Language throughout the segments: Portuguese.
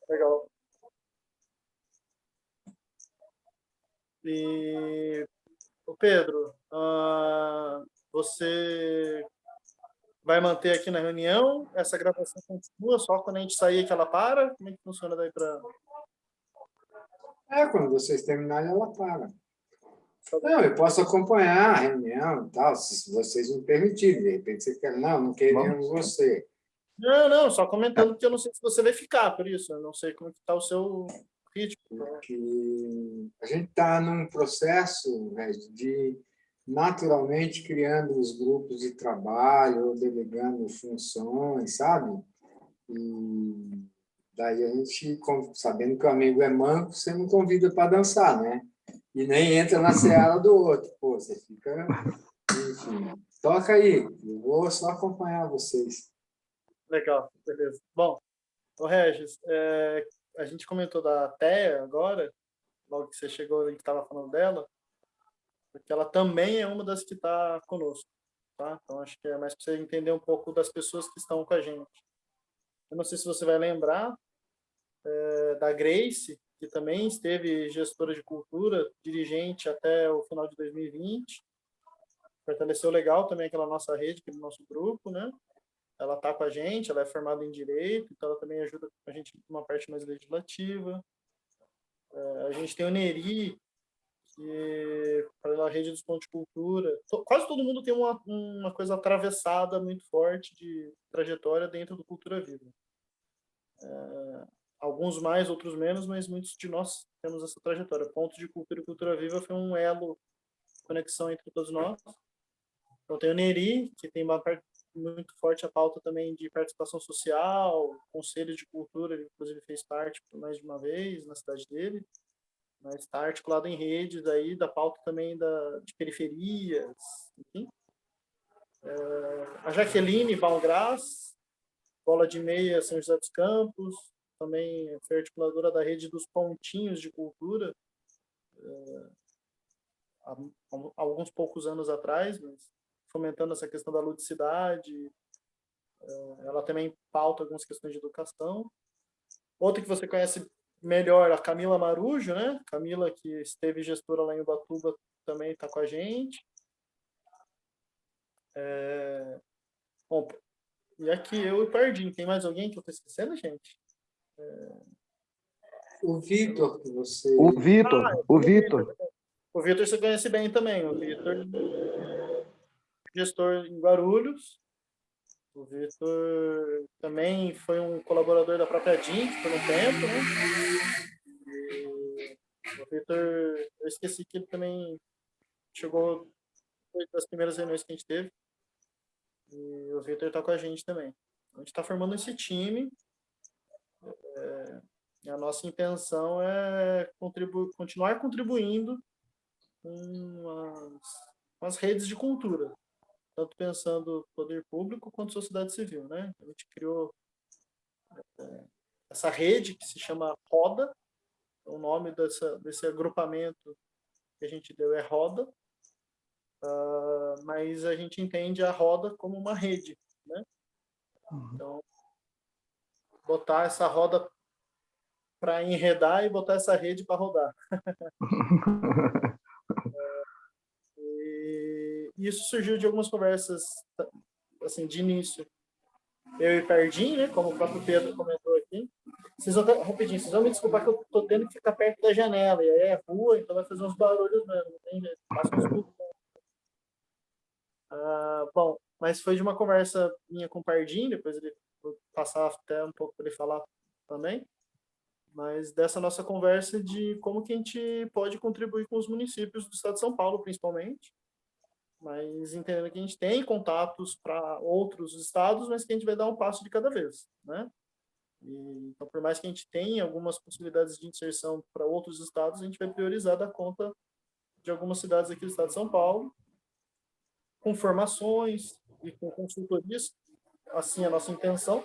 Legal. E, o Pedro, você vai manter aqui na reunião? Essa gravação continua só quando a gente sair que ela para? Como é que funciona daí para... Quando vocês terminarem, ela para. Não, eu posso acompanhar a reunião e tal, se vocês me permitirem. De repente você quer, não queremos você. Não, só comentando que eu não sei se você vai ficar, por isso. Eu não sei como que está o seu ritmo. Porque a gente está num processo, né, de naturalmente criando os grupos de trabalho, delegando funções, sabe? E daí a gente, sabendo que o amigo é manco, você não convida para dançar, né? E nem entra na seara do outro. Pô, você fica... Enfim, toca aí. Eu vou só acompanhar vocês. Legal, beleza. Bom, o Regis, a gente comentou da Thea agora, logo que você chegou e estava falando dela, porque ela também é uma das que está conosco, tá? Então, acho que é mais para você entender um pouco das pessoas que estão com a gente. Eu não sei se você vai lembrar da Grace, que também esteve gestora de cultura, dirigente até o final de 2020. Fortaleceu legal também aquela nossa rede, aquele nosso grupo, né? Ela está com a gente, ela é formada em Direito, então ela também ajuda a gente numa parte mais legislativa. A gente tem o Neri, que pela rede dos pontos de cultura. Quase todo mundo tem uma coisa atravessada muito forte de trajetória dentro do Cultura Viva. Alguns mais, outros menos, mas muitos de nós temos essa trajetória. Ponto de Cultura e Cultura Viva foi um elo de conexão entre todos nós. Então tem o Neri, que tem uma parte muito forte a pauta também de participação social, conselho de cultura, ele inclusive fez parte por mais de uma vez na cidade dele, mas está articulado em redes aí da pauta também de periferias, enfim. A Jaqueline Valgras, Bola de Meia São José dos Campos, também foi articuladora da rede dos pontinhos de cultura, há alguns poucos anos atrás, mas fomentando essa questão da ludicidade. Ela também pauta algumas questões de educação. Outra que você conhece melhor, a Camila Marujo, né? Camila, que esteve gestora lá em Ubatuba, também está com a gente. Bom, e aqui eu e o Pardinho. Tem mais alguém que eu estou esquecendo, gente? O Vitor, que você... O Vitor, o Vitor. O Vitor você conhece bem também. O Vitor, gestor em Guarulhos. O Vitor também foi um colaborador da própria DINC por um tempo, né? E o Vitor, eu esqueci que ele também chegou das primeiras reuniões que a gente teve. E o Vitor está com a gente também. A gente está formando esse time. E a nossa intenção é continuar contribuindo com as redes de cultura, tanto pensando poder público quanto sociedade civil, né? A gente criou essa rede que se chama Roda. O nome desse agrupamento que a gente deu é Roda, mas a gente entende a roda como uma rede, né? Então, botar essa roda para enredar e botar essa rede para rodar. E isso surgiu de algumas conversas, assim, de início. Eu e Pardinho, né, como o próprio Pedro comentou aqui. Rapidinho, vocês vão me desculpar que eu estou tendo que ficar perto da janela, e aí é rua, então vai fazer uns barulhos mesmo, não tem jeito, passa uns tudo. Bom, mas foi de uma conversa minha com o Pardinho, depois ele vou passar até um pouco para ele falar também, mas dessa nossa conversa de como que a gente pode contribuir com os municípios do estado de São Paulo, principalmente, mas entendendo que a gente tem contatos para outros estados, mas que a gente vai dar um passo de cada vez, né? Então, por mais que a gente tenha algumas possibilidades de inserção para outros estados, a gente vai priorizar da conta de algumas cidades aqui do estado de São Paulo, com formações e com consultorias, assim a nossa intenção.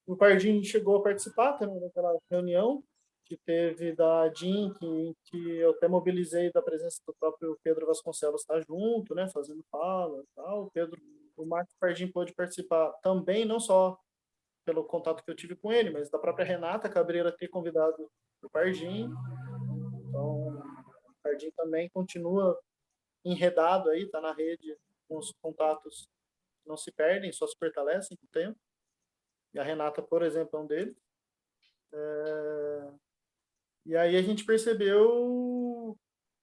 O Pardinho chegou a participar também daquela reunião que teve da DIN, que eu até mobilizei da presença do próprio Pedro Vasconcelos estar junto, né, fazendo fala e tal. O Pedro o Marco Pardin pôde participar também, não só pelo contato que eu tive com ele, mas da própria Renata Cabreira ter convidado o Pardin. Então, o Pardin também continua enredado aí, está na rede, com os contatos que não se perdem, só se fortalecem com o tempo. E a Renata, por exemplo, é um deles. E aí a gente percebeu,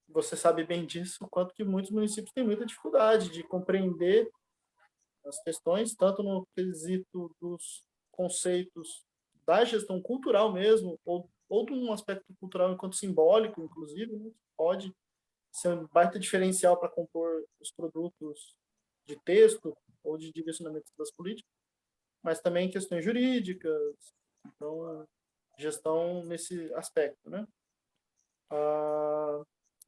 você sabe bem disso, o quanto que muitos municípios têm muita dificuldade de compreender as questões, tanto no quesito dos conceitos da gestão cultural mesmo, ou de um aspecto cultural enquanto simbólico, inclusive, né? Pode ser um baita diferencial para compor os produtos de texto ou de direcionamento das políticas, mas também questões jurídicas, então, gestão nesse aspecto, né?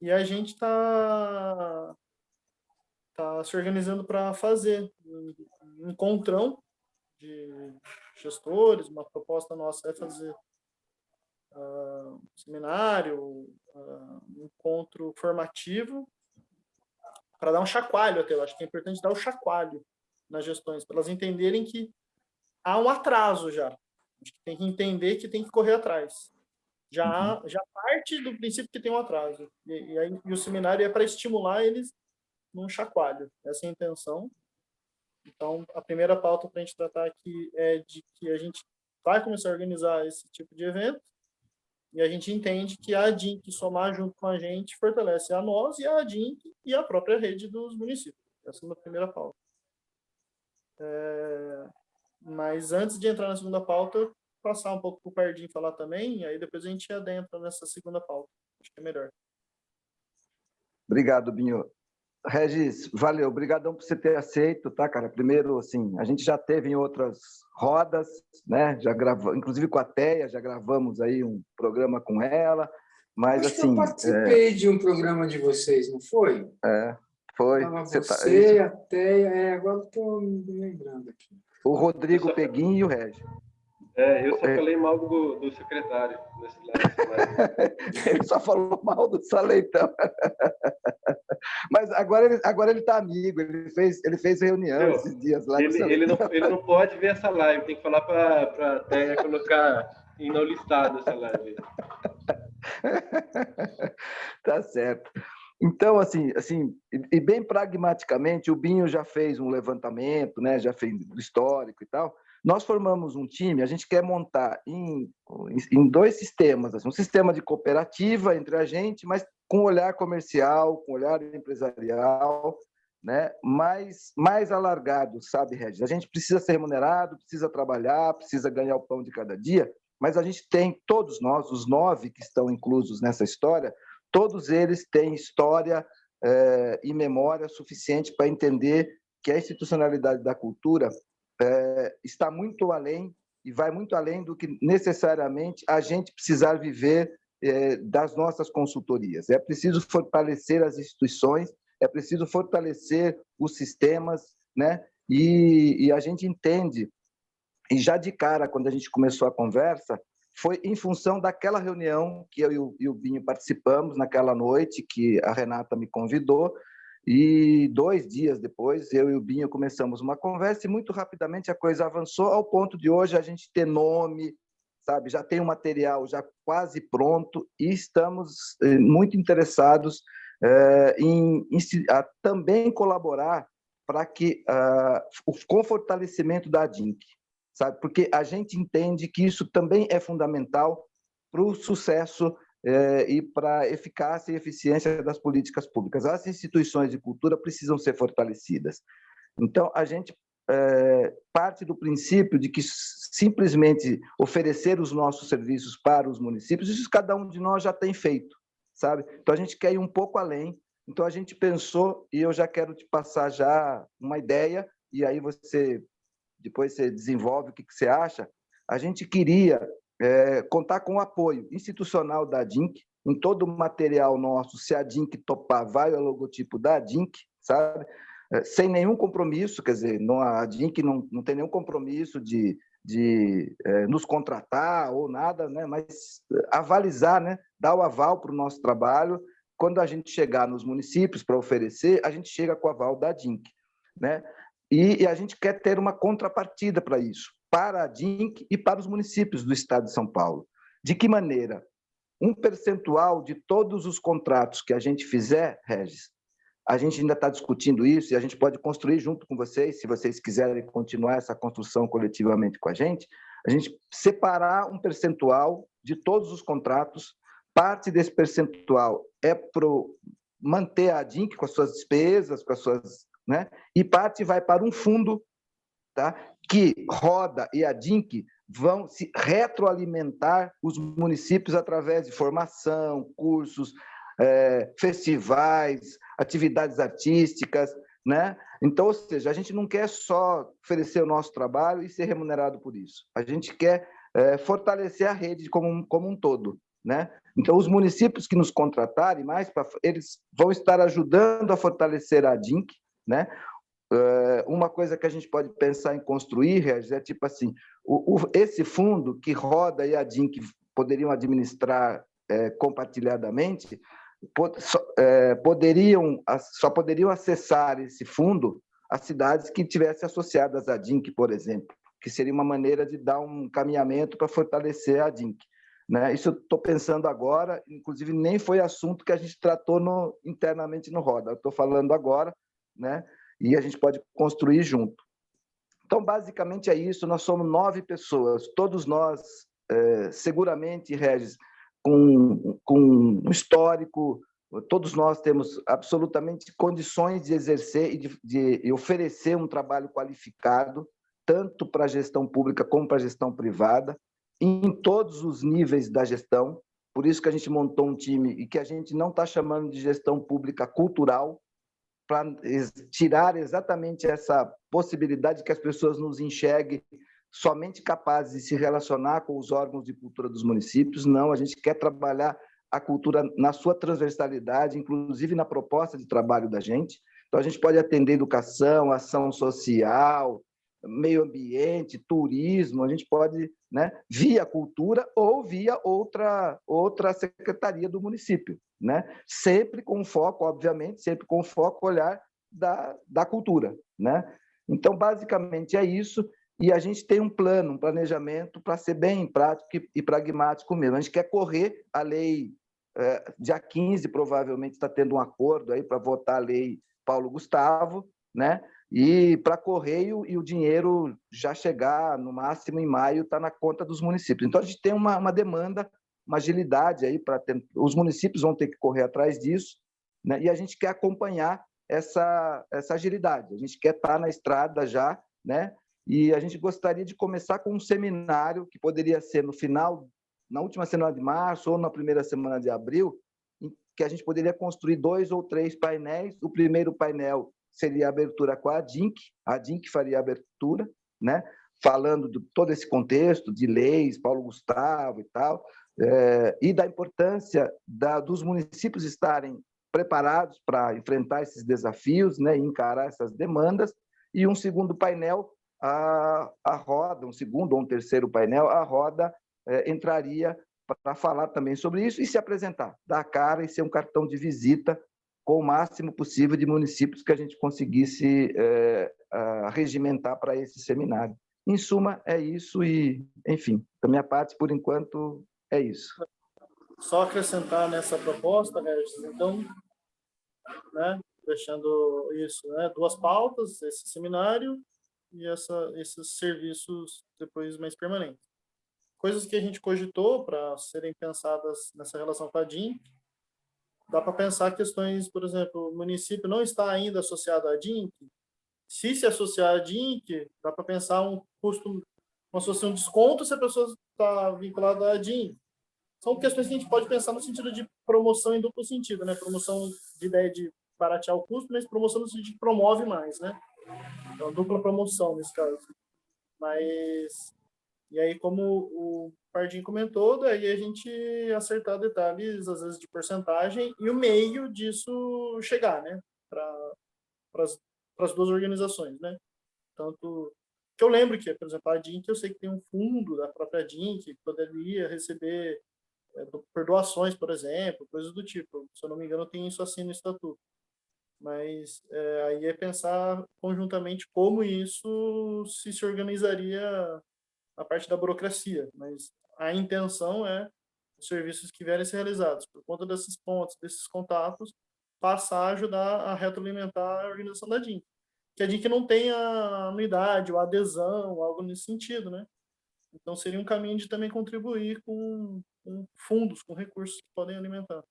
E a gente está se organizando para fazer um encontrão de gestores. Uma proposta nossa é fazer um seminário, um encontro formativo, para dar um chacoalho até. Eu acho que é importante dar o chacoalho nas gestões, para elas entenderem que há um atraso já. A gente tem que entender que tem que correr atrás. Já parte do princípio que tem um atraso. E o seminário é para estimular eles num chacoalho. Essa é a intenção. Então, a primeira pauta para a gente tratar aqui é de que a gente vai começar a organizar esse tipo de evento e a gente entende que a ADINC somar junto com a gente fortalece a nós e a ADINC e a própria rede dos municípios. Essa é a primeira pauta. Mas antes de entrar na segunda pauta, passar um pouco para o Pardin falar também, e aí depois a gente adentra nessa segunda pauta. Acho que é melhor. Obrigado, Binho. Regis, valeu, obrigadão por você ter aceito, tá, cara? Primeiro, assim, a gente já teve em outras rodas, né? Já gravamos, inclusive com a Teia, já gravamos aí um programa com ela, mas Acho que assim... eu participei de um programa de vocês, não foi? Foi. Estava Você, a Teia, agora estou me lembrando aqui. o Rodrigo Peguinho e o Regis. Eu só falei mal do secretário nesse live. Ele só falou mal do Saleitão. Mas agora ele está amigo, ele fez reunião esses dias lá. Ele não pode ver essa live, tem que falar para a Teia colocar em não listado essa live. Tá certo. Então, assim, e bem pragmaticamente, o Binho já fez um levantamento, né? Já fez histórico e tal. Nós formamos um time, a gente quer montar em dois sistemas, assim, um sistema de cooperativa entre a gente, mas com olhar comercial, com olhar empresarial, né? mais alargado, sabe, Regis? A gente precisa ser remunerado, precisa trabalhar, precisa ganhar o pão de cada dia, mas a gente tem, todos nós, os 9 que estão inclusos nessa história, todos eles têm história e memória suficiente para entender que a institucionalidade da cultura está muito além e vai muito além do que necessariamente a gente precisar viver das nossas consultorias. É preciso fortalecer as instituições, é preciso fortalecer os sistemas, né? E a gente entende, e já de cara, quando a gente começou a conversa, foi em função daquela reunião que eu e o Binho participamos naquela noite, que a Renata me convidou, e 2 dias depois, eu e o Binho começamos uma conversa e muito rapidamente a coisa avançou ao ponto de hoje a gente ter nome, sabe? Já tem um material já quase pronto e estamos muito interessados em também colaborar para que com o fortalecimento da ADINC, sabe? Porque a gente entende que isso também é fundamental para o sucesso e para a eficácia e eficiência das políticas públicas. As instituições de cultura precisam ser fortalecidas. Então, a gente parte do princípio de que simplesmente oferecer os nossos serviços para os municípios, isso cada um de nós já tem feito, sabe? Então, a gente quer ir um pouco além. Então, a gente pensou, e eu já quero te passar já uma ideia, e aí depois você desenvolve o que você acha. A gente queria contar com o apoio institucional da ADINC, em todo o material nosso, se a ADINC topar, vai o logotipo da ADINC, sabe? Sem nenhum compromisso, quer dizer, a ADINC não tem nenhum compromisso de nos contratar ou nada, né? Mas avalizar, né? Dar o aval para o nosso trabalho. Quando a gente chegar nos municípios para oferecer, a gente chega com o aval da ADINC, né? E a gente quer ter uma contrapartida para isso, para a DINC e para os municípios do estado de São Paulo. De que maneira? Um percentual de todos os contratos que a gente fizer, Regis, a gente ainda está discutindo isso e a gente pode construir junto com vocês, se vocês quiserem continuar essa construção coletivamente com a gente separar um percentual de todos os contratos, parte desse percentual é para manter a DINC com as suas despesas, com as suas, né? E parte vai para um fundo, tá? Que Roda e a DINC vão se retroalimentar os municípios através de formação, cursos, festivais, atividades artísticas, né? Então, ou seja, a gente não quer só oferecer o nosso trabalho e ser remunerado por isso. A gente quer fortalecer a rede como um todo, né? Então, os municípios que nos contratarem eles vão estar ajudando a fortalecer a DINC, né? Uma coisa que a gente pode pensar em construir, Regis, é tipo assim, esse fundo que Roda e a DINC poderiam administrar compartilhadamente, só poderiam acessar esse fundo as cidades que tivessem associadas à DINC, por exemplo, que seria uma maneira de dar um caminhamento para fortalecer a DINC. Né? Isso eu estou pensando agora, inclusive nem foi assunto que a gente tratou internamente no Roda, eu estou falando agora, né? E a gente pode construir junto. Então, basicamente é isso, nós somos 9 pessoas, todos nós, seguramente, Regis, com um histórico, todos nós temos absolutamente condições de exercer e de oferecer um trabalho qualificado, tanto para a gestão pública como para a gestão privada, em todos os níveis da gestão. Por isso que a gente montou um time e que a gente não está chamando de gestão pública cultural, para tirar exatamente essa possibilidade que as pessoas nos enxerguem somente capazes de se relacionar com os órgãos de cultura dos municípios. Não, a gente quer trabalhar a cultura na sua transversalidade, inclusive na proposta de trabalho da gente. Então, a gente pode atender educação, ação social, meio ambiente, turismo, a gente pode, né, via cultura ou via outra secretaria do município, né? Sempre com foco, obviamente, sempre com foco olhar da cultura, né? Então, basicamente é isso, e a gente tem um plano, um planejamento para ser bem prático e pragmático mesmo. A gente quer correr a lei, dia 15, provavelmente está tendo um acordo aí para votar a lei Paulo Gustavo, né? E para correio e o dinheiro já chegar, no máximo em maio, está na conta dos municípios. Então, a gente tem uma demanda, uma agilidade aí para os municípios vão ter que correr atrás disso, né? E a gente quer acompanhar essa agilidade. A gente quer estar na estrada já, né? E a gente gostaria de começar com um seminário que poderia ser na última semana de março ou na primeira semana de abril, em que a gente poderia construir 2 ou 3 painéis. O primeiro painel seria a abertura com a DINC faria a abertura, né? Falando de todo esse contexto de leis, Paulo Gustavo e tal, e da importância dos municípios estarem preparados para enfrentar esses desafios, né? E encarar essas demandas. E um segundo painel, a Roda, um segundo ou um terceiro painel, a Roda entraria para falar também sobre isso e se apresentar, dar a cara e ser um cartão de visita com o máximo possível de municípios que a gente conseguisse regimentar para esse seminário. Em suma, é isso e, enfim, da minha parte, por enquanto, é isso. Só acrescentar nessa proposta, Regis, então, né, deixando isso, né, 2 pautas, esse seminário e esses serviços depois mais permanentes. Coisas que a gente cogitou para serem pensadas nessa relação com a DINC. Dá para pensar questões, por exemplo, o município não está ainda associado à DINC. Se associar à DINC, dá para pensar um custo, uma associação de desconto se a pessoa está vinculada à DINC. São questões que a gente pode pensar no sentido de promoção em duplo sentido, né? Promoção de ideia de baratear o custo, mas promoção no sentido de promove mais, né? Então, dupla promoção nesse caso. Mas, e aí, como o Pardinho comentou, daí a gente acertar detalhes, às vezes, de porcentagem e o meio disso chegar, né? Para as 2 organizações, né? Tanto que eu lembro que, por exemplo, a DINC, eu sei que tem um fundo da própria DINC que poderia receber por doações, por exemplo, coisas do tipo. Se eu não me engano, tem isso assim no estatuto. Mas aí é pensar conjuntamente como isso se organizaria a parte da burocracia. Mas a intenção é os serviços que vierem a ser realizados por conta desses pontos, desses contatos, passar a ajudar a retroalimentar a organização da DINC. Que a DINC não tenha anuidade ou adesão, algo nesse sentido, né? Então, seria um caminho de também contribuir com fundos, com recursos que podem alimentar.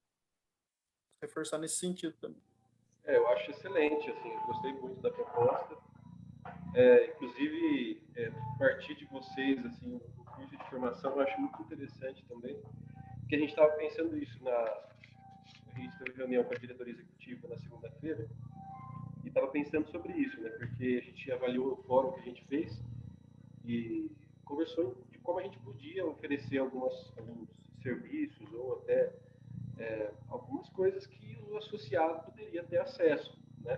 Reforçar nesse sentido também. Eu acho excelente, assim, eu gostei muito da proposta. Inclusive, partir de vocês, assim, o curso de formação, eu acho muito interessante também, porque a gente estava pensando isso a gente teve reunião com a diretoria executiva na segunda-feira, e estava pensando sobre isso, né, porque a gente avaliou o fórum que a gente fez, e conversou de como a gente podia oferecer alguns serviços, ou até algumas coisas que o associado poderia ter acesso, né?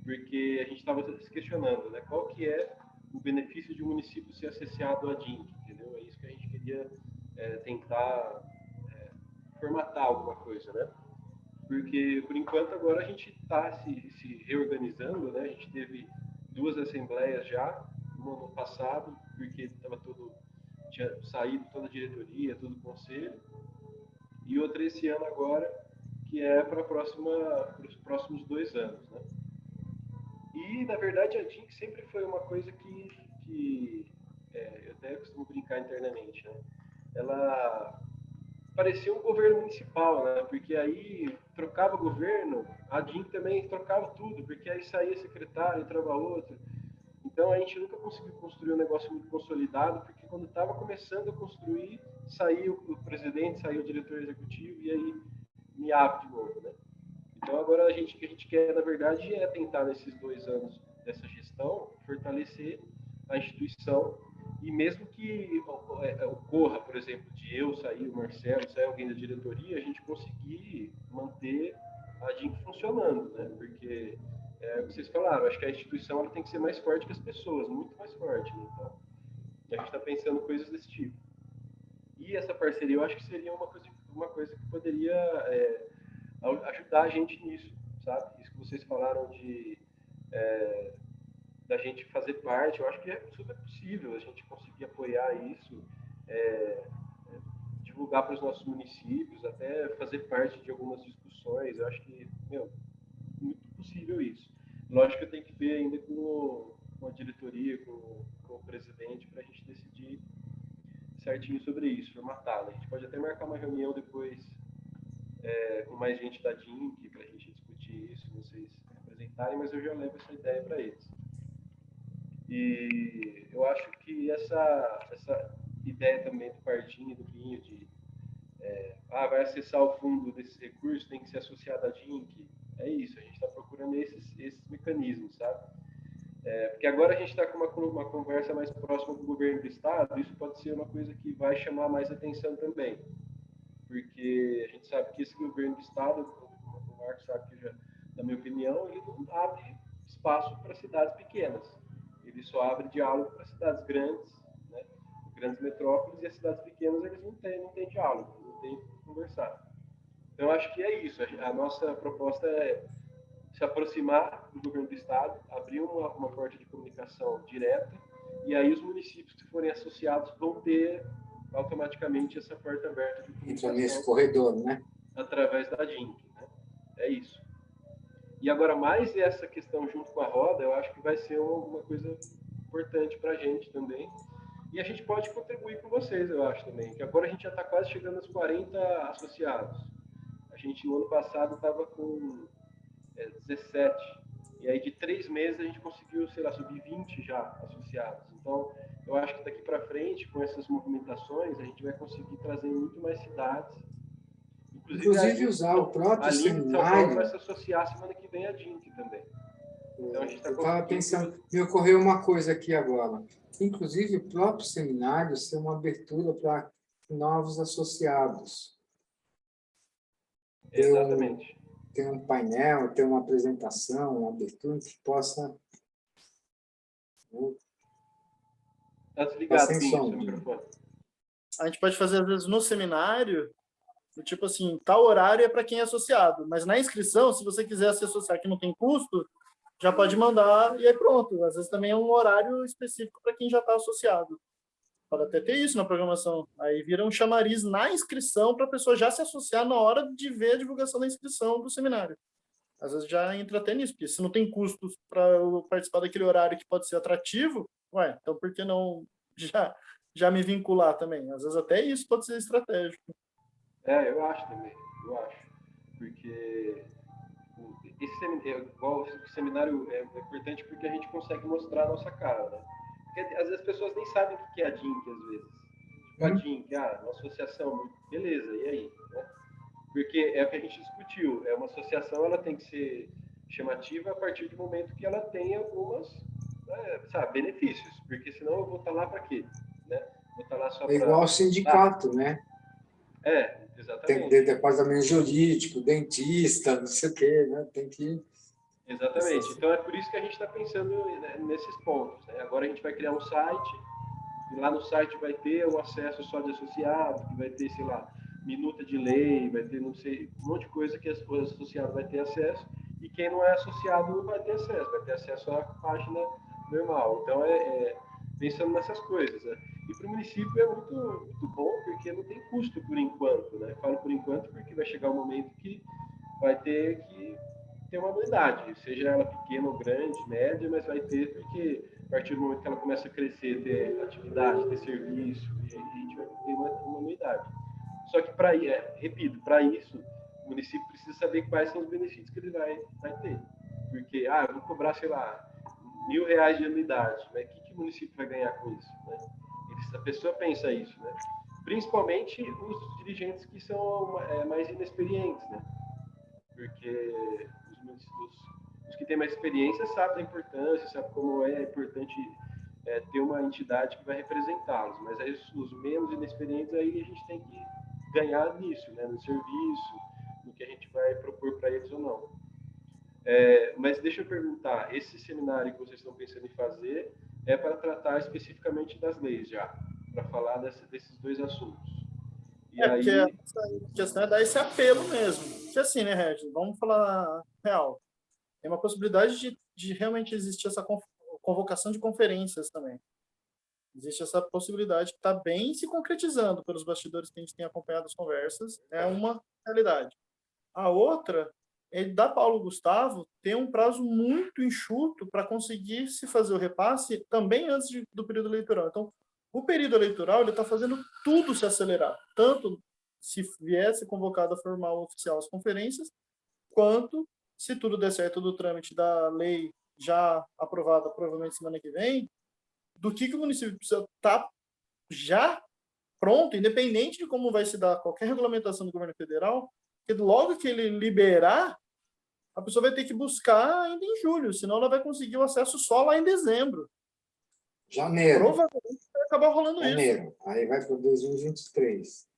Porque a gente estava se questionando, né? Qual que é o benefício de um município ser associado à DINC, entendeu? É isso que a gente queria tentar formatar alguma coisa, né? Porque, por enquanto, agora a gente está se reorganizando, né? A gente teve 2 assembleias já, uma no passado, porque tinha saído toda a diretoria, todo o conselho, e outra esse ano agora, que é para os próximos 2 anos, né? E, na verdade, a DINC sempre foi uma coisa que eu até costumo brincar internamente, né? Ela parecia um governo municipal, né? Porque aí trocava governo, a DINC também trocava tudo, porque aí saía secretário, entrava outro. Então a gente nunca conseguiu construir um negócio muito consolidado, porque quando estava começando a construir, saiu o presidente, saiu o diretor executivo e aí miava de novo, né? Então agora o que a gente quer, na verdade, é tentar nesses 2 anos dessa gestão fortalecer a instituição e mesmo que ocorra, por exemplo, de eu sair, o Marcelo, sair alguém da diretoria, a gente conseguir manter a DINC funcionando, né? Porque vocês falaram, acho que a instituição ela tem que ser mais forte que as pessoas, muito mais forte, né? Então, a gente está pensando coisas desse tipo. E essa parceria eu acho que seria uma coisa que poderia ajudar a gente nisso, sabe? Isso que vocês falaram da gente fazer parte, eu acho que é super possível a gente conseguir apoiar isso, divulgar para os nossos municípios, até fazer parte de algumas discussões. Eu acho que, muito possível isso. Lógico que eu tenho que ver ainda com a diretoria, com o presidente, para a gente decidir certinho sobre isso, formatar. Né? A gente pode até marcar uma reunião depois com mais gente da DINC para a gente discutir isso, vocês apresentarem, mas eu já levo essa ideia para eles. E eu acho que essa ideia também do Pardini e do Binho de vai acessar o fundo desses recursos, tem que ser associado à DINC. É isso, a gente está procurando esses mecanismos, sabe? Porque agora a gente está com uma conversa mais próxima com o governo do Estado, isso pode ser uma coisa que vai chamar mais atenção também. Porque a gente sabe que esse governo do Estado, o Marcos sabe que, na minha opinião, ele não abre espaço para cidades pequenas. Ele só abre diálogo para cidades grandes, né? Grandes metrópoles, e as cidades pequenas eles não têm diálogo, não têm que conversar. Então, acho que é isso. A nossa proposta é se aproximar do governo do Estado, abrir uma porta de comunicação direta, e aí os municípios que forem associados vão ter automaticamente essa porta aberta de comunicação. Entra nesse corredor, né? Através da DINC, né? É isso. E agora, mais essa questão junto com a roda, eu acho que vai ser uma coisa importante para a gente também. E a gente pode contribuir com vocês, eu acho também. Que agora a gente já está quase chegando aos 40 associados. A gente, no ano passado, estava com 17. E aí, de 3 meses, a gente conseguiu, sei lá, subir 20 já associados. Então, eu acho que daqui para frente, com essas movimentações, a gente vai conseguir trazer muito mais cidades. Inclusive usar o próprio seminário. Vai se associar semana que vem a DINC também. Então, eu estava pensando, me ocorreu uma coisa aqui agora. Inclusive, o próprio seminário ser uma abertura para novos associados. Exatamente. Ter um painel, ter uma apresentação, uma abertura que possa... Está desligado, Binho, seu microfone. A gente pode fazer, às vezes, no seminário, Tipo assim, tal horário é para quem é associado, mas na inscrição, se você quiser se associar que não tem custo, já pode mandar e aí pronto. Às vezes também é um horário específico para quem já está associado. Pode até ter isso na programação. Aí vira um chamariz na inscrição para a pessoa já se associar na hora de ver a divulgação da inscrição do seminário. Às vezes já entra até nisso, porque se não tem custos para eu participar daquele horário que pode ser atrativo, então por que não já me vincular também? Às vezes até isso pode ser estratégico. Eu acho também, porque esse seminário é importante porque a gente consegue mostrar a nossa cara, né? Porque às vezes as pessoas nem sabem o que é a DINC, às vezes. Tipo, a DINC, uma associação, beleza, e aí? Né? Porque é o que a gente discutiu, uma associação, ela tem que ser chamativa a partir do momento que ela tem algumas, benefícios, porque senão eu vou estar lá para quê? Né? Vou estar lá só para... igual ao sindicato, né? Exatamente. Tem que ter departamento jurídico, dentista, não sei o quê, né? Tem que... Exatamente. Então, é por isso que a gente está pensando nesses pontos. Né? Agora a gente vai criar um site, e lá no site vai ter o acesso só de associado, que vai ter, sei lá, minuta de lei, vai ter, não sei, um monte de coisa que o associado vai ter acesso, e quem não é associado não vai ter acesso, vai ter acesso à página normal. Então, pensando nessas coisas. Né? E para o município é muito, muito bom, porque não tem custo por enquanto. Né? Falo por enquanto porque vai chegar um momento que vai ter que ter uma anuidade, seja ela pequena ou grande, média, mas vai ter, porque a partir do momento que ela começa a crescer, ter atividade, ter serviço, e a gente vai ter uma anuidade. Só que, repito, para isso, o município precisa saber quais são os benefícios que ele vai ter. Porque, eu vou cobrar, sei lá, R$1.000 de anuidade, mas o que o município vai ganhar com isso? Né? A pessoa pensa isso, né? Principalmente os dirigentes que são mais inexperientes, né? Porque os que têm mais experiência sabem da importância, sabem como é importante ter uma entidade que vai representá-los, mas aí os menos inexperientes aí a gente tem que ganhar nisso, né? No serviço, no que a gente vai propor para eles ou não. Mas deixa eu perguntar, esse seminário que vocês estão pensando em fazer é para tratar especificamente das leis já, para falar desses dois assuntos. E aí... porque a questão é dar esse apelo mesmo. Que assim, né, Regis? Vamos falar real. Tem uma possibilidade de realmente existir essa convocação de conferências também. Existe essa possibilidade que está bem se concretizando pelos bastidores que a gente tem acompanhado as conversas. É uma realidade. A outra é da Paulo Gustavo ter um prazo muito enxuto para conseguir se fazer o repasse também antes do período eleitoral. Então, o período eleitoral ele está fazendo tudo se acelerar, tanto se viesse convocada formal oficial as conferências, quanto, se tudo der certo do trâmite da lei já aprovada, provavelmente semana que vem, do que o município precisa estar já pronto, independente de como vai se dar qualquer regulamentação do governo federal, porque logo que ele liberar, a pessoa vai ter que buscar ainda em julho, senão ela vai conseguir o acesso só lá em dezembro. Janeiro. Provavelmente vai acabar rolando janeiro. isso. Aí vai para 2023.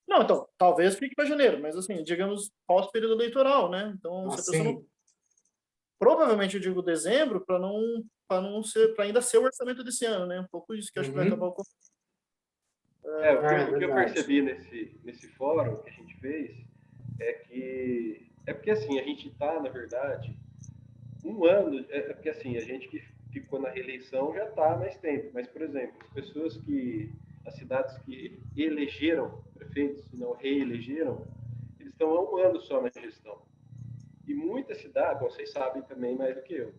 Não, então, talvez fique para janeiro, mas assim, digamos, pós-período eleitoral, né? Então, se a pessoa não... Provavelmente eu digo dezembro para não ser, para ainda ser o orçamento desse ano, né? Um pouco isso que eu acho que vai acabar ocorrendo. O que eu percebi nesse fórum que a gente fez é que porque assim, a gente está, na verdade, um ano, porque assim, a gente que ficou na reeleição já está há mais tempo, mas, por exemplo, as cidades que elegeram prefeitos e não reelegeram, eles estão há um ano só na gestão. E muitas cidades, vocês sabem também mais do que eu,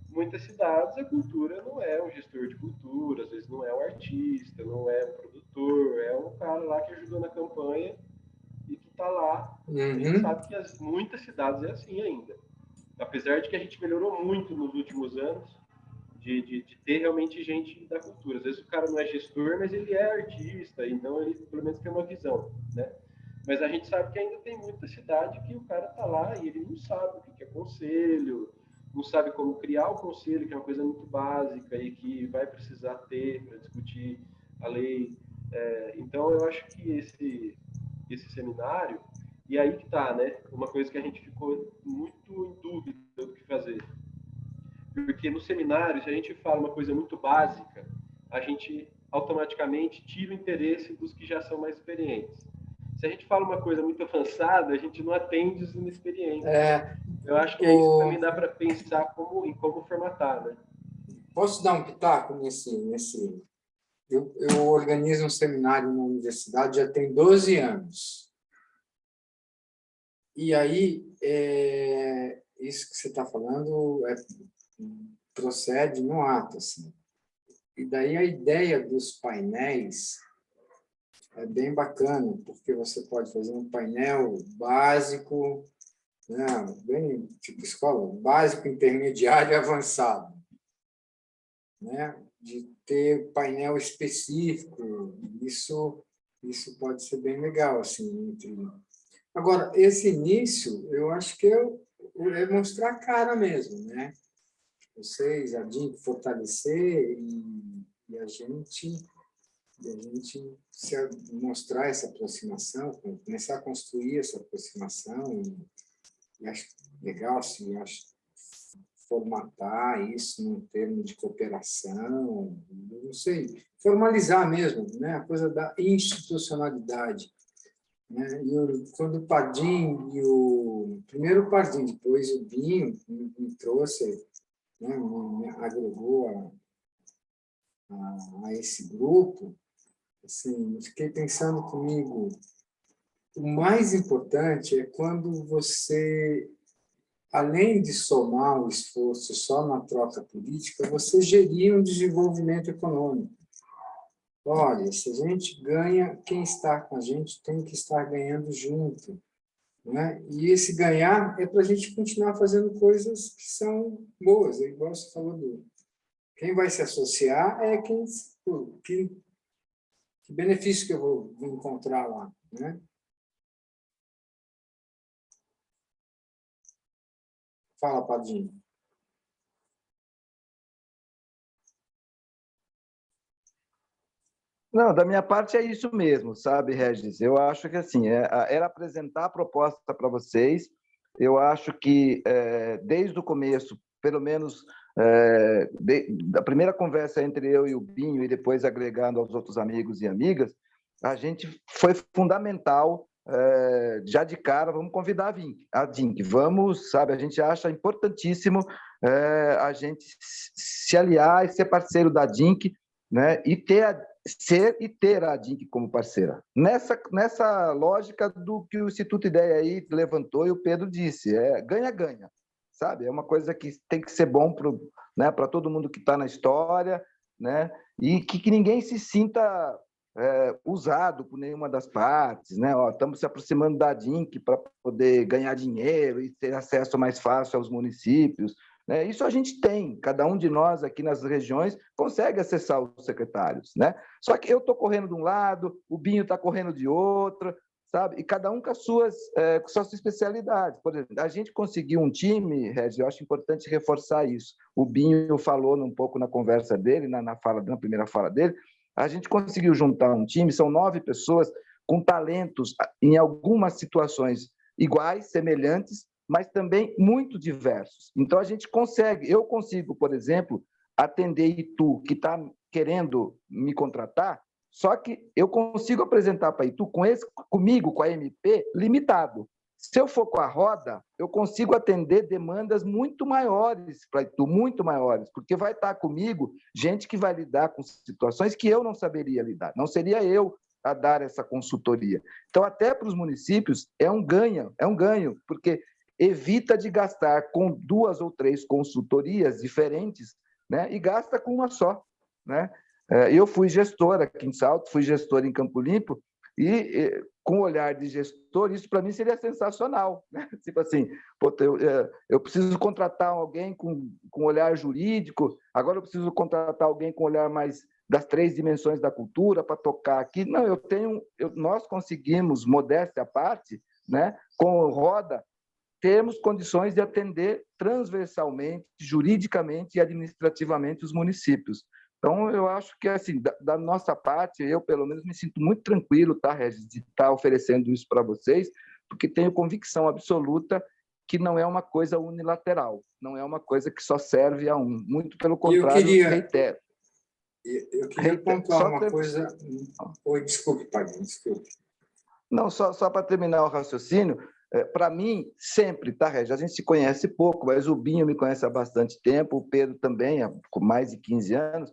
muitas cidades a cultura não é um gestor de cultura, às vezes não é um artista, não é um produtor, é um cara lá que ajudou na campanha e que está lá. A gente sabe que muitas cidades é assim ainda. Apesar de que a gente melhorou muito nos últimos anos de ter realmente gente da cultura. Às vezes o cara não é gestor, mas ele é artista, então ele pelo menos tem uma visão, né? Mas a gente sabe que ainda tem muita cidade que o cara está lá e ele não sabe o que é conselho, não sabe como criar o conselho, que é uma coisa muito básica e que vai precisar ter para discutir a lei. Então, eu acho que esse seminário, e aí que está, né? Uma coisa que a gente ficou muito em dúvida do que fazer. Porque no seminário, se a gente fala uma coisa muito básica, a gente automaticamente tira o interesse dos que já são mais experientes. se a gente fala uma coisa muito avançada, a gente não atende os inexperientes. É, Eu acho que isso também dá para pensar em como formatar, né? posso dar um pitaco eu organizo um seminário na universidade já tem 12 anos. E aí, isso que você está falando procede no ato. Assim. E daí a ideia dos painéis é bem bacana, porque você pode fazer um painel básico, né, bem tipo escola, básico, intermediário e avançado. Né, de ter painel específico, isso pode ser bem legal, assim. Agora, esse início, eu acho que é mostrar a cara mesmo, né? Vocês, a DINC, fortalecer e a gente mostrar essa aproximação, começar a construir essa aproximação, e acho legal, assim, acho formatar isso num termo de cooperação, não sei, formalizar mesmo, né? A coisa da institucionalidade. Né? Quando o Padim primeiro o Padim, depois o Binho me trouxe, né? Me agregou a esse grupo, assim, fiquei pensando comigo, o mais importante é quando você, além de somar o esforço só na troca política, você gerir um desenvolvimento econômico. Olha, se a gente ganha, quem está com a gente tem que estar ganhando junto. Né? E esse ganhar é para a gente continuar fazendo coisas que são boas, é igual você falou. Quem vai se associar é que benefício que eu vou encontrar lá. Né? Fala, Padinho. Não, da minha parte é isso mesmo, sabe, Regis? Eu acho que assim, era apresentar a proposta para vocês. Eu acho que desde o começo, pelo menos da primeira conversa entre eu e o Binho, e depois agregando aos outros amigos e amigas, a gente foi fundamental, já de cara, vamos convidar a DINC, vamos, sabe, a gente acha importantíssimo a gente se aliar e ser parceiro da DINC, né, e ter a DINC como parceira. Nessa lógica do que o Instituto Ideia aí levantou e o Pedro disse, ganha-ganha, sabe? É uma coisa que tem que ser bom para todo mundo que está na história, né? E que ninguém se sinta usado por nenhuma das partes, né? Estamos se aproximando da DINC para poder ganhar dinheiro e ter acesso mais fácil aos municípios. Isso a gente tem, cada um de nós aqui nas regiões consegue acessar os secretários, né? Só que eu estou correndo de um lado, o Binho está correndo de outro, sabe? E cada um com as suas especialidades. Por exemplo, a gente conseguiu um time, Regis, eu acho importante reforçar isso. O Binho falou um pouco na conversa dele, na primeira fala dele, a gente conseguiu juntar um time, são 9 pessoas com talentos em algumas situações iguais, semelhantes, mas também muito diversos. Então, eu consigo, por exemplo, atender Itu, que está querendo me contratar, só que eu consigo apresentar para Itu, comigo, com a MP, limitado. Se eu for com a roda, eu consigo atender demandas muito maiores para Itu, muito maiores, porque vai estar comigo gente que vai lidar com situações que eu não saberia lidar, não seria eu a dar essa consultoria. Então, até para os municípios, é um ganho, porque evita de gastar com 2 ou 3 consultorias diferentes, né? E gasta com uma só. Né? Eu fui gestor aqui em Salto, fui gestor em Campo Limpo, e com o olhar de gestor, isso para mim seria sensacional. Né? Tipo assim, eu preciso contratar alguém com olhar jurídico, agora eu preciso contratar alguém com olhar mais das 3 dimensões da cultura para tocar aqui. Não, nós conseguimos, modéstia à parte, né? Com roda, temos condições de atender transversalmente, juridicamente e administrativamente os municípios. Então, eu acho que, assim, da nossa parte, eu, pelo menos, me sinto muito tranquilo, tá, Regis, de estar oferecendo isso para vocês, porque tenho convicção absoluta que não é uma coisa unilateral, não é uma coisa que só serve a um. Muito pelo contrário, reitero. Eu queria pontuar uma coisa... Oi, desculpe, Padre, desculpe. Não, só para terminar o raciocínio, para mim, sempre, tá, Regis? A gente se conhece pouco, mas o Binho me conhece há bastante tempo, o Pedro também, há mais de 15 anos.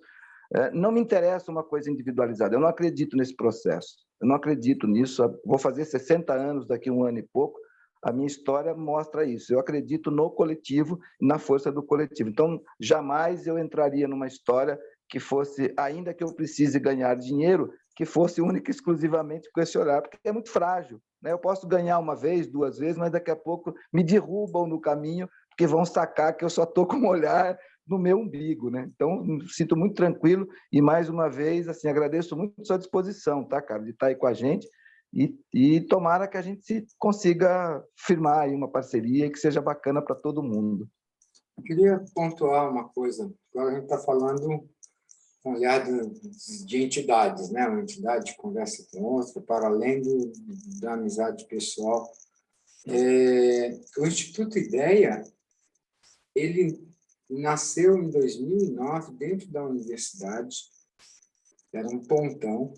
Não me interessa uma coisa individualizada, eu não acredito nesse processo, eu não acredito nisso. Vou fazer 60 anos daqui a um ano e pouco, a minha história mostra isso. Eu acredito no coletivo, na força do coletivo. Então, jamais eu entraria numa história que fosse, ainda que eu precise ganhar dinheiro, que fosse única e exclusivamente com esse olhar, porque é muito frágil, né? Eu posso ganhar uma vez, duas vezes, mas daqui a pouco me derrubam no caminho, porque vão sacar que eu só estou com um olhar no meu umbigo, né? Então, me sinto muito tranquilo e, mais uma vez, assim, agradeço muito a sua disposição, tá, cara, de estar aí com a gente e tomara que a gente consiga firmar aí uma parceria que seja bacana para todo mundo. Eu queria pontuar uma coisa. Agora a gente está falando com olhar de entidades, né? Uma entidade conversa com outra, para além da amizade pessoal. O Instituto Ideia, ele nasceu em 2009 dentro da universidade, era um pontão,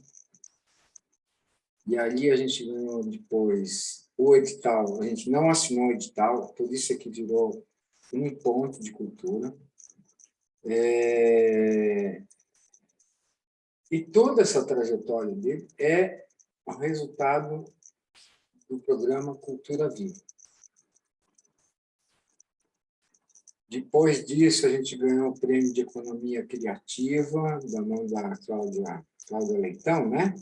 e ali a gente ganhou depois o edital, a gente não assinou o edital, por isso é que virou um ponto de cultura. E toda essa trajetória dele é o resultado do programa Cultura Viva. Depois disso, a gente ganhou o Prêmio de Economia Criativa, da mão da Cláudia Leitão, né?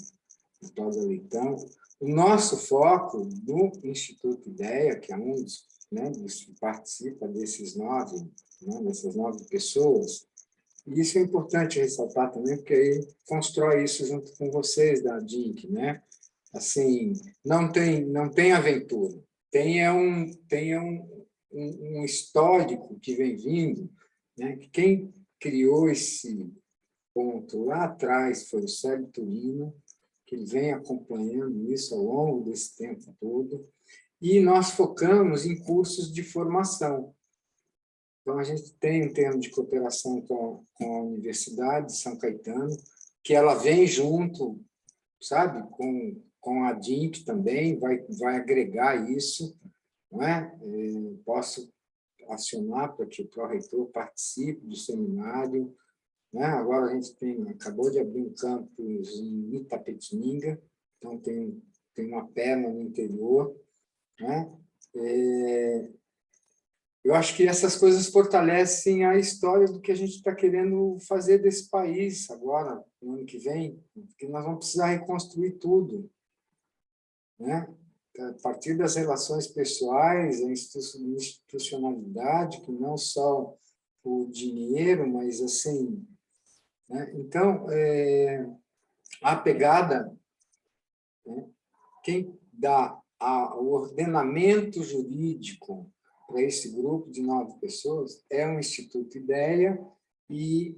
Cláudia Leitão. O nosso foco do Instituto Ideia, que é um dos, né, que participa desses dessas 9 pessoas, e isso é importante ressaltar também, porque aí constrói isso junto com vocês da DINC, né? Assim, não tem aventura, tem um histórico que vem vindo, né? Que quem criou esse ponto lá atrás foi o Sérgio Turino, que ele vem acompanhando isso ao longo desse tempo todo, e nós focamos em cursos de formação. Então, a gente tem um termo de cooperação com a Universidade de São Caetano, que ela vem junto, sabe, com a DINC também, vai agregar isso, não é? Posso acionar para que o pró-reitor participe do seminário, né? Agora a gente acabou de abrir um campus em Itapetininga, então tem uma perna no interior, né? Eu acho que essas coisas fortalecem a história do que a gente está querendo fazer desse país agora, no ano que vem, porque nós vamos precisar reconstruir tudo, né? A partir das relações pessoais, a institucionalidade, que não só o dinheiro, mas assim, né? Então, a pegada, né? Quem dá o ordenamento jurídico para esse grupo de 9 pessoas é o Instituto Ideia e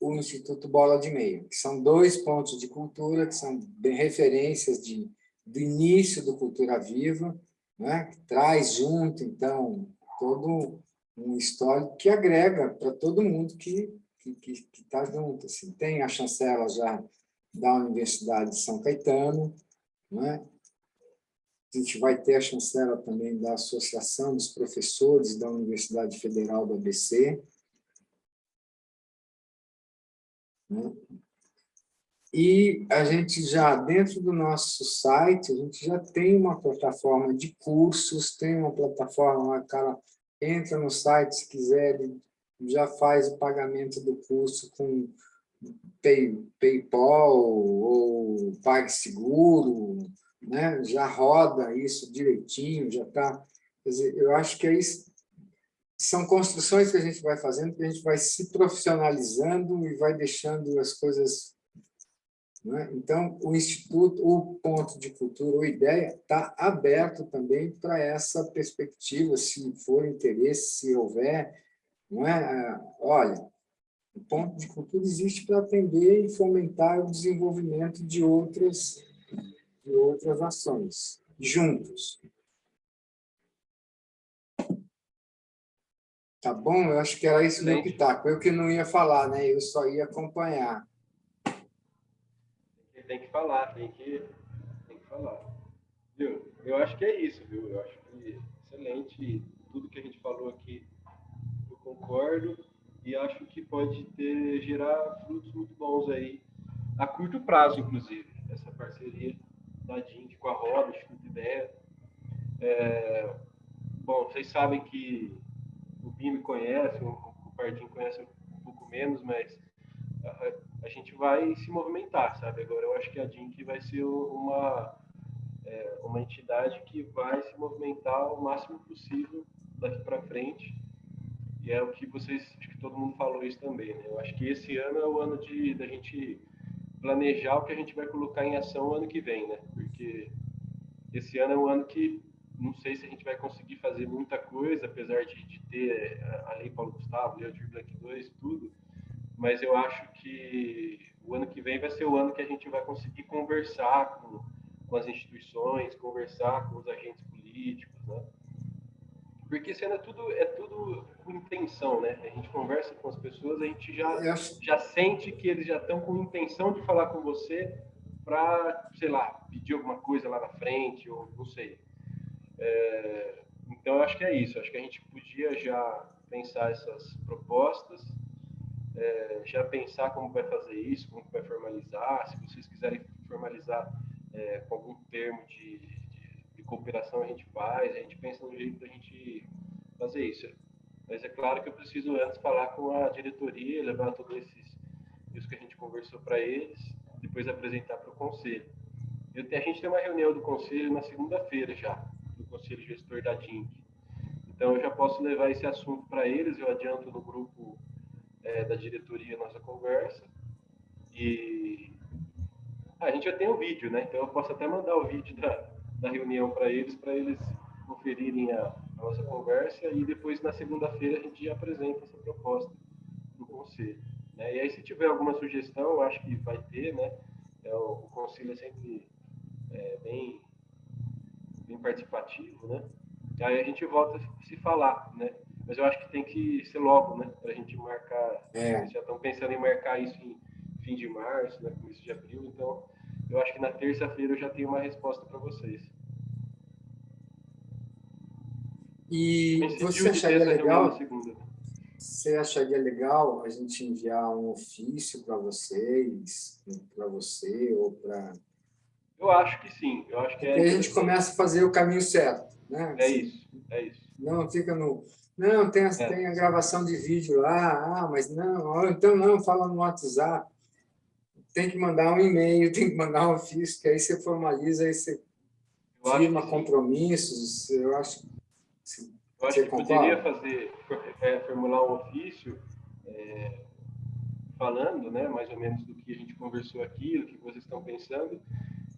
o Instituto Bola de Meio, que são 2 pontos de cultura, que são referências do início do Cultura Viva, né? Que traz junto, então, todo um histórico que agrega para todo mundo que está junto. Assim. Tem a chancela já da Universidade de São Caetano, né? A gente vai ter a chancela também da Associação dos Professores da Universidade Federal do ABC, né? E a gente já, dentro do nosso site, a gente já tem uma plataforma de cursos, tem uma plataforma, o cara entra no site, se quiser, ele já faz o pagamento do curso com PayPal ou PagSeguro, né? Já roda isso direitinho, já está... Quer dizer, eu acho que é isso. São construções que a gente vai fazendo, que a gente vai se profissionalizando e vai deixando as coisas... Né? Então, o Instituto, o Ponto de Cultura, o Ideia, está aberto também para essa perspectiva, se for interesse, se houver. Não é? Olha, o Ponto de Cultura existe para atender e fomentar o desenvolvimento de outras ações, juntos. Tá bom? Eu acho que era isso meu pitaco. Eu que não ia falar, né? Eu só ia acompanhar. Tem que falar, tem que falar. Viu? Eu acho que é isso, viu? Eu acho que excelente tudo que a gente falou aqui. Eu concordo e acho que pode gerar frutos muito bons aí, a curto prazo, inclusive, essa parceria da DINC com a Roda, Instituto Ideia. Bom, vocês sabem que o BIM me conhece, o Pardinho conhece um pouco menos, mas a gente vai se movimentar, sabe? Agora eu acho que a DINC vai ser uma entidade que vai se movimentar o máximo possível daqui para frente. E é o que vocês, acho que todo mundo falou isso também, né? Eu acho que esse ano é o ano da gente planejar o que a gente vai colocar em ação o ano que vem, né? Porque esse ano é um ano que não sei se a gente vai conseguir fazer muita coisa, apesar de ter a Lei Paulo Gustavo, Lei Aldir Blanc 2, tudo, mas eu acho que o ano que vem vai ser o ano que a gente vai conseguir conversar com as instituições, conversar com os agentes políticos, né? Porque sendo é tudo com intenção, né? A gente conversa com as pessoas, a gente Eu acho, já sente que eles já estão com intenção de falar com você para, sei lá, pedir alguma coisa lá na frente, ou não sei. Então, eu acho que é isso. Acho que a gente podia já pensar essas propostas, já pensar como vai fazer isso, como vai formalizar. Se vocês quiserem formalizar com algum termo de cooperação, a gente faz. A gente pensa no jeito da gente fazer isso. Mas é claro que eu preciso antes falar com a diretoria, levar tudo isso que a gente conversou para eles, depois apresentar para o conselho. A gente tem uma reunião do conselho na segunda-feira já, do conselho gestor da DINC. Então eu já posso levar esse assunto para eles, eu adianto no grupo da diretoria a nossa conversa. E a gente já tem o vídeo, né? Então eu posso até mandar o vídeo da reunião para eles conferirem a nossa conversa e depois na segunda-feira a gente apresenta essa proposta para o conselho. Né? E aí se tiver alguma sugestão, eu acho que vai ter, né? O conselho é sempre bem, bem participativo, né? Aí a gente volta a se falar, né? Mas eu acho que tem que ser logo, né? Para a gente marcar. Vocês já estão pensando em marcar isso em fim de março, né? Começo de abril. Então, eu acho que na terça-feira eu já tenho uma resposta para vocês. e você Coincidiu de ter acharia essa reunião na legal? segunda. Você acharia legal a gente enviar um ofício para vocês, para você ou para... Eu acho que sim. Eu acho que Porque é a gente interessante. começa a fazer o caminho certo, né? É Assim, isso. É isso. não fica no... Não, tem a gravação de vídeo lá, mas não, então não, fala no WhatsApp. Tem que mandar um e-mail, tem que mandar um ofício, que aí você formaliza, aí você Eu acho que firma sim. compromissos. Eu acho. Eu acho Você que poderia concorda? formular um ofício falando, né, mais ou menos do que a gente conversou aqui, do que vocês estão pensando,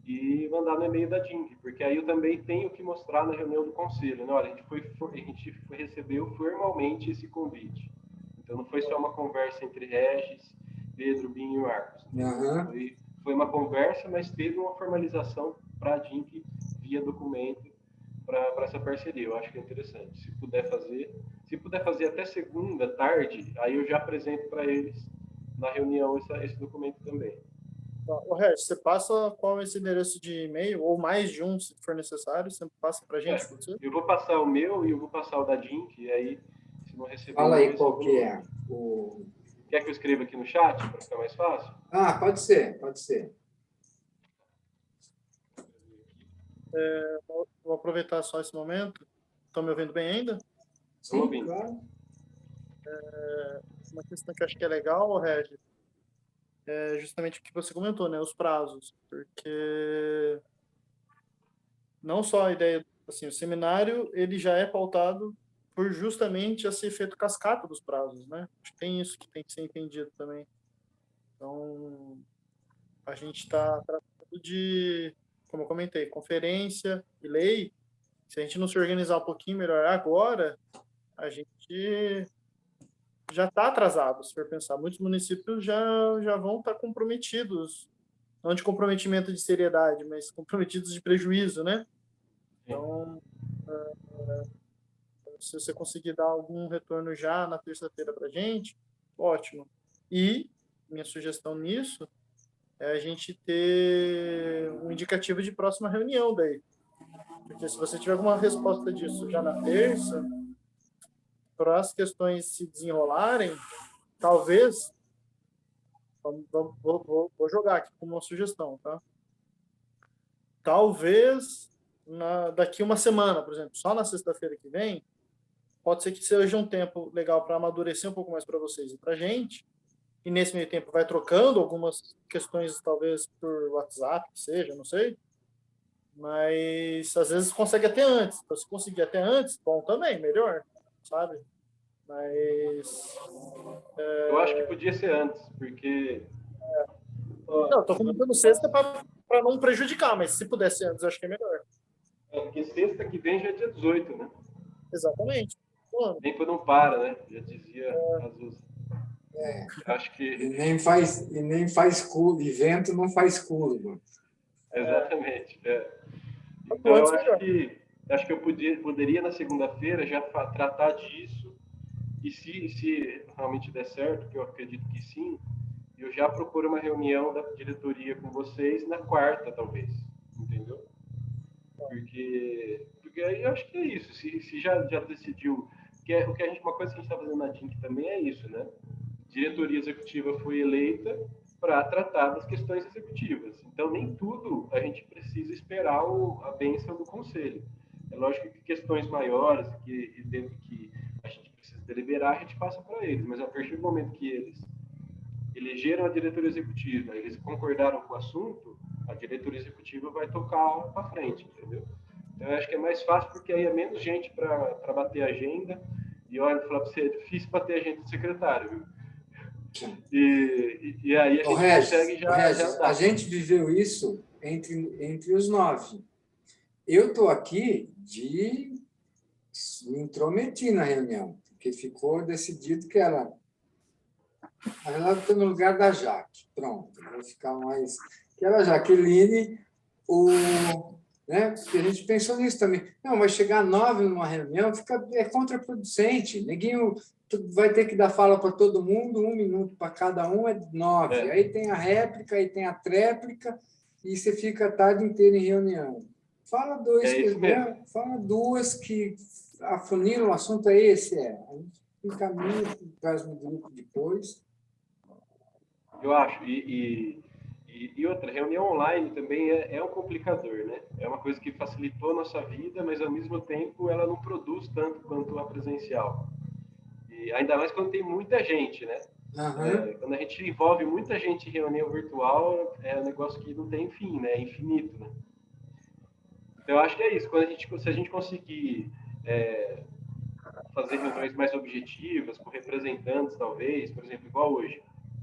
e mandar no e-mail da DINC, porque aí eu também tenho que mostrar na reunião do conselho, né? Olha, recebeu formalmente esse convite. Então não foi só uma conversa entre Regis, Pedro, Binho e Marcos. Uhum. Foi uma conversa, mas teve uma formalização para a DINC via documento para essa parceria. Eu acho que é interessante. Se puder fazer até segunda tarde, aí eu já apresento para eles na reunião esse documento também. O Regis, você passa qual é esse endereço de e-mail, ou mais de um, se for necessário, você passa para a gente, pode ser? Eu vou passar o meu e eu vou passar o da DINC, e aí, se não receber Fala um, aí recebo qual que no é. outro. Quer que eu escreva aqui no chat, para ficar mais fácil? Pode ser, pode ser. Vou aproveitar só esse momento. Estão me ouvindo bem ainda? Estamos Sim, ouvindo. claro. Uma questão que eu acho que é legal, Regis, é justamente o que você comentou, né? Os prazos. Porque não só a ideia, assim, o seminário, ele já é pautado por justamente esse efeito cascata dos prazos, né? Acho que tem isso que tem que ser entendido também. Então, a gente está tratando de, como eu comentei, conferência e lei. Se a gente não se organizar um pouquinho melhor agora, a gente já está atrasado, se for pensar. Muitos municípios já vão estar comprometidos, não de comprometimento de seriedade, mas comprometidos de prejuízo, né? Então, se você conseguir dar algum retorno já na terça-feira para a gente, ótimo. E minha sugestão nisso é a gente ter um indicativo de próxima reunião daí. Porque se você tiver alguma resposta disso já na terça, para as questões se desenrolarem, talvez, vou jogar aqui como uma sugestão, tá? Talvez daqui uma semana, por exemplo, só na sexta-feira que vem, pode ser que seja um tempo legal para amadurecer um pouco mais para vocês e para a gente, e nesse meio tempo vai trocando algumas questões, talvez por WhatsApp, que seja, não sei, mas às vezes consegue até antes. Então, se conseguir até antes, bom também, melhor, sabe? Mas... Eu acho que podia ser antes, porque... Não, estou comentando sexta para não prejudicar, mas se pudesse antes, eu acho que é melhor. Porque sexta que vem já é dia 18, né? Exatamente. O tempo não para, né? Já dizia Azusa. Acho que... E nem faz curva, e vento não faz curva. Exatamente. Quanto Então, antes, eu melhor. acho que eu poderia na segunda-feira já tratar disso, e se realmente der certo, que eu acredito que sim, eu já procuro uma reunião da diretoria com vocês na quarta, talvez. Entendeu? Porque aí eu acho que é isso. Se já decidiu... uma coisa que a gente está fazendo na DINC também é isso, né? Diretoria executiva foi eleita para tratar das questões executivas. Então, nem tudo a gente precisa esperar a bênção do conselho. É lógico que questões maiores, que a gente precisa deliberar, a gente passa para eles. Mas, a partir do momento que eles elegeram a diretoria executiva, eles concordaram com o assunto, a diretoria executiva vai tocar para frente, entendeu? Então, eu acho que é mais fácil, porque aí é menos gente para bater a agenda. E, olha, falar para você, é difícil bater a agenda do secretário, viu? E aí a gente consegue já a dar. gente viveu isso entre os 9. Eu estou aqui me intrometi na reunião, porque ficou decidido que ela está no lugar da Jaque. Pronto, vou ficar mais... Que era a Jaqueline, né? Porque a gente pensou nisso também. Não, mas chegar 9 numa reunião é contraproducente. Neguinho vai ter que dar fala para todo mundo, 1 minuto para cada um, é 9. Aí tem a réplica, aí tem a tréplica, e você fica a tarde inteira em reunião. Fala fala duas que afuniram o assunto, é esse, A gente encaminha, traz no grupo depois. Eu acho. E outra, reunião online também é um complicador, né? É uma coisa que facilitou a nossa vida, mas, ao mesmo tempo, ela não produz tanto quanto a presencial. E ainda mais quando tem muita gente, né? Uhum. Quando a gente envolve muita gente em reunião virtual, é um negócio que não tem fim, né? É infinito, né? Então, eu acho que é isso. Se a gente conseguir fazer reuniões mais objetivas, com representantes, talvez, por exemplo, igual hoje.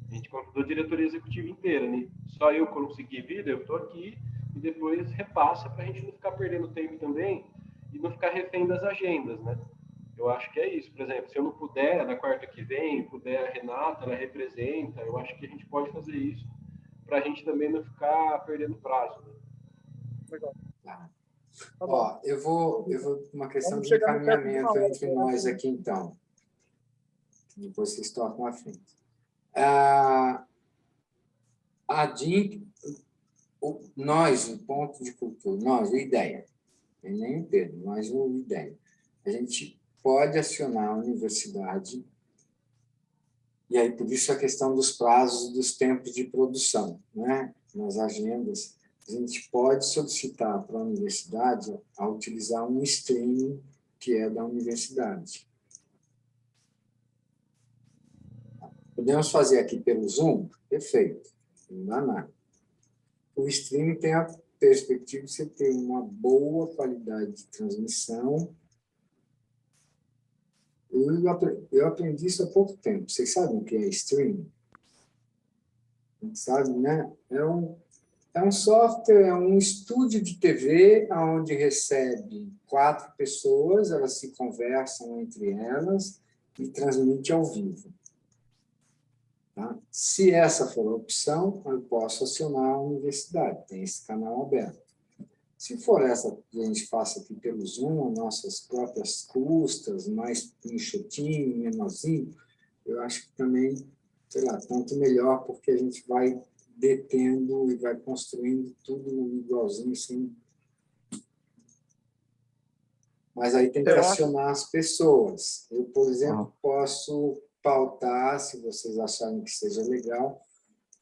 A gente convidou a diretoria executiva inteira, né? Só eu consegui vir, eu estou aqui, e depois repassa para a gente não ficar perdendo tempo também e não ficar refém das agendas, né? Eu acho que é isso. Por exemplo, se eu não puder, na quarta que vem, puder a Renata, ela representa, eu acho que a gente pode fazer isso para a gente também não ficar perdendo prazo. Né? Legal. Tá. Bom. Eu vou uma questão Vamos de chegar no teto de encaminhamento uma hora, entre né? nós aqui, então. Depois vocês tocam à frente. A DINC, nós, o ponto de cultura, nós, a ideia, nem o Pedro, nós, a ideia. A gente pode acionar a universidade, e aí por isso a questão dos prazos, dos tempos de produção, né? Nas agendas, a gente pode solicitar para a universidade a utilizar um streaming que é da universidade. Podemos fazer aqui pelo Zoom? Perfeito, não dá nada. O streaming tem a perspectiva de você ter uma boa qualidade de transmissão. Eu aprendi isso há pouco tempo. Vocês sabem o que é streaming? Sabe, né? É um software, é um estúdio de TV onde recebe 4 pessoas, elas se conversam entre elas e transmite ao vivo. Tá? Se essa for a opção, eu posso acionar a universidade, tem esse canal aberto. Se for essa que a gente faça aqui pelo Zoom, nossas próprias custas, mais enxutinho, menorzinho, eu acho que também, sei lá, tanto melhor, porque a gente vai detendo e vai construindo tudo igualzinho, sem Mas aí tem que Eu acionar as pessoas. Eu, por exemplo, posso pautar, se vocês acharem que seja legal,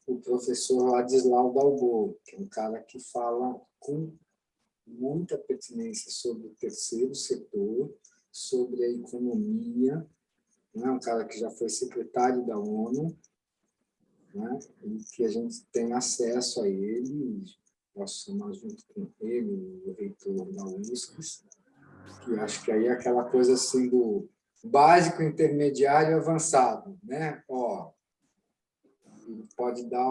o professor Ladislau Dalbo, que é um cara que fala com muita pertinência sobre o terceiro setor, sobre a economia, né? Um cara que já foi secretário da ONU, né? E que a gente tem acesso a ele, posso chamar junto com ele, o reitor da USP, que acho que aí é aquela coisa assim do básico, intermediário e avançado, né? Ó, pode dar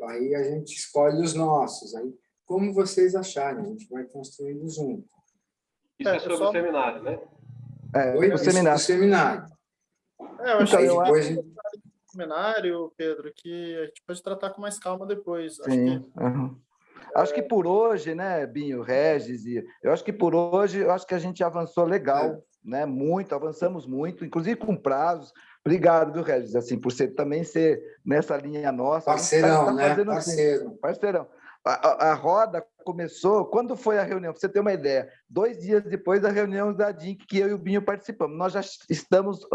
aí a gente escolhe os nossos, aí como vocês acharem, a gente vai construindo junto. Isso é sobre o seminário, né? Oi? O Isso seminário. do seminário. Eu acho Então, que eu depois seminário, Pedro, que a gente pode tratar com mais calma depois. Acho Sim. que Acho que por hoje, né, Binho, Regis, eu acho que por hoje, eu acho que a gente avançou legal, né? Muito, avançamos muito, inclusive com prazos. Obrigado, viu, Regis, assim, por você também ser nessa linha nossa. parceirão, tá né? fazendo Parceiro. assim, parceirão. A roda começou, quando foi a reunião? Para você ter uma ideia, 2 dias depois da reunião da DINC, que eu e o Binho participamos. Nós já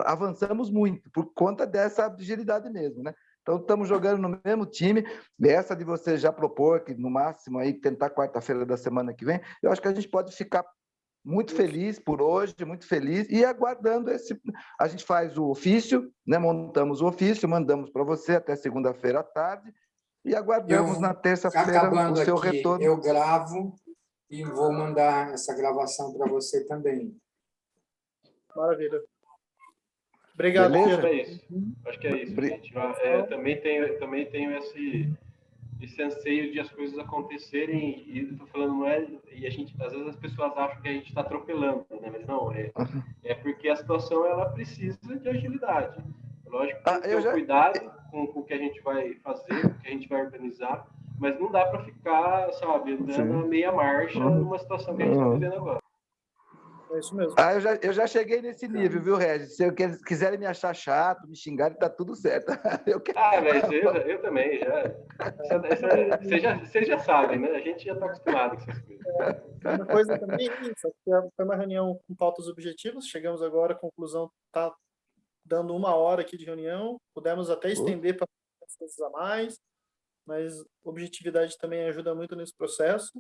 avançamos muito, por conta dessa agilidade mesmo, né? Então, estamos jogando no mesmo time. Essa de você já propor, que no máximo aí tentar quarta-feira da semana que vem, eu acho que a gente pode ficar muito feliz por hoje, muito feliz, e aguardando esse... A gente faz o ofício, né? Montamos o ofício, mandamos para você até segunda-feira à tarde, e aguardamos na terça-feira o Acabando seu aqui, retorno. eu gravo e vou mandar essa gravação para você também. maravilha. Obrigado, Beleza? Pedro. Acho que é isso. Gente. Também tenho esse anseio de as coisas acontecerem, e eu tô falando, não é, e a gente, às vezes as pessoas acham que a gente está atropelando, né? Mas não, é porque a situação ela precisa de agilidade. Lógico que tem que ter um cuidado com o que a gente vai fazer, com o que a gente vai organizar, mas não dá para ficar, sabe, andando a meia marcha numa situação que a gente está vivendo agora. É isso mesmo. Eu já cheguei nesse nível, viu, Regis? Se quiserem me achar chato, me xingarem, tá tudo certo. Mas eu também, vocês já sabem, né? A gente já está acostumado com essas coisas. Uma coisa também, isso, foi uma reunião com pautas objetivas, chegamos agora, a conclusão está dando 1 hora aqui de reunião, pudemos até estender para coisas a mais, mas objetividade também ajuda muito nesse processo.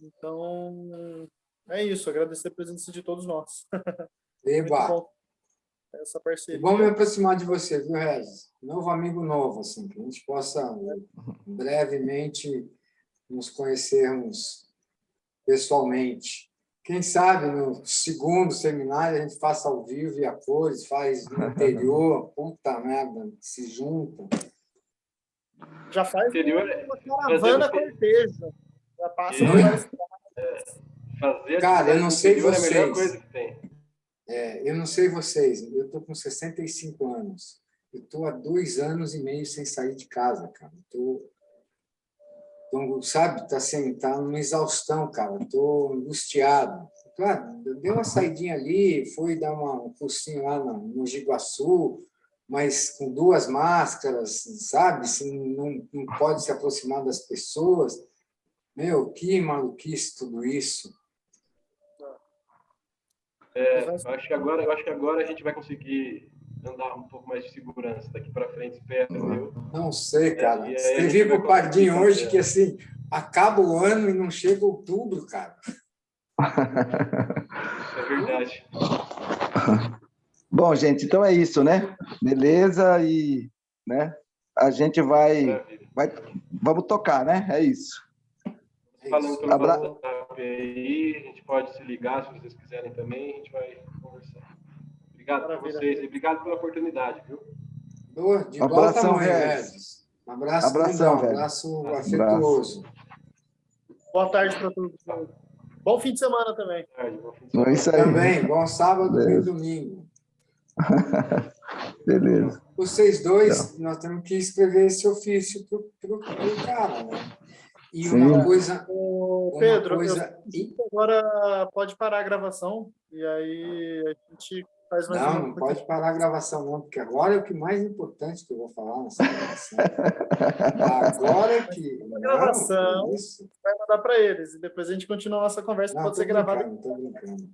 Então, é isso, agradecer a presença de todos nós. Muito bom essa parceria. Vamos me aproximar de você, viu, Regis? Novo amigo novo, assim, que a gente possa brevemente nos conhecermos pessoalmente. Quem sabe no segundo seminário a gente faça ao vivo e a cores, faz no interior, puta merda, se junta. Já faz uma caravana cortejo. Já passa por várias fazer Cara, eu não sei vocês. É a melhor coisa que tem. Eu não sei vocês, eu estou com 65 anos. Eu estou há 2 anos e meio sem sair de casa, cara. Sabe, tá numa exaustão, cara. Estou angustiado. Claro, dei uma saidinha ali, fui dar um cursinho lá no Mogi Guaçu, mas com 2 máscaras, sabe? Assim, não pode se aproximar das pessoas. Meu, que maluquice tudo isso. Eu acho que agora a gente vai conseguir andar um pouco mais de segurança daqui para frente, espero eu. Não sei, cara. Escrevi para o Pardinho hoje que assim, acaba o ano e não chega outubro, cara. É verdade. Bom, gente, então é isso, né? Beleza, e né? A gente vamos tocar, né? É isso. Falando pelo WhatsApp aí, a gente pode se ligar se vocês quiserem também, a gente vai conversar. Obrigado para vocês e obrigado pela oportunidade, viu? De igual tamanho, Regis. Um abraço, abração, um abraço afetuoso. Boa tarde para todos. Bom fim de semana também. É isso aí. Também, bom sábado e domingo. Beleza. Vocês dois, nós temos que escrever esse ofício pro cara, né? E Sim. uma coisa... Pedro, agora pode parar a gravação e aí a gente Faz mais Não, uma não pode parar a gravação, não, porque agora é o que mais importante que eu vou falar nessa gravação. Agora que. Não, gravação. que isso. Vai mandar para eles e depois a gente continua a nossa conversa, Não, pode tô ser gravada. brincando, tô brincando.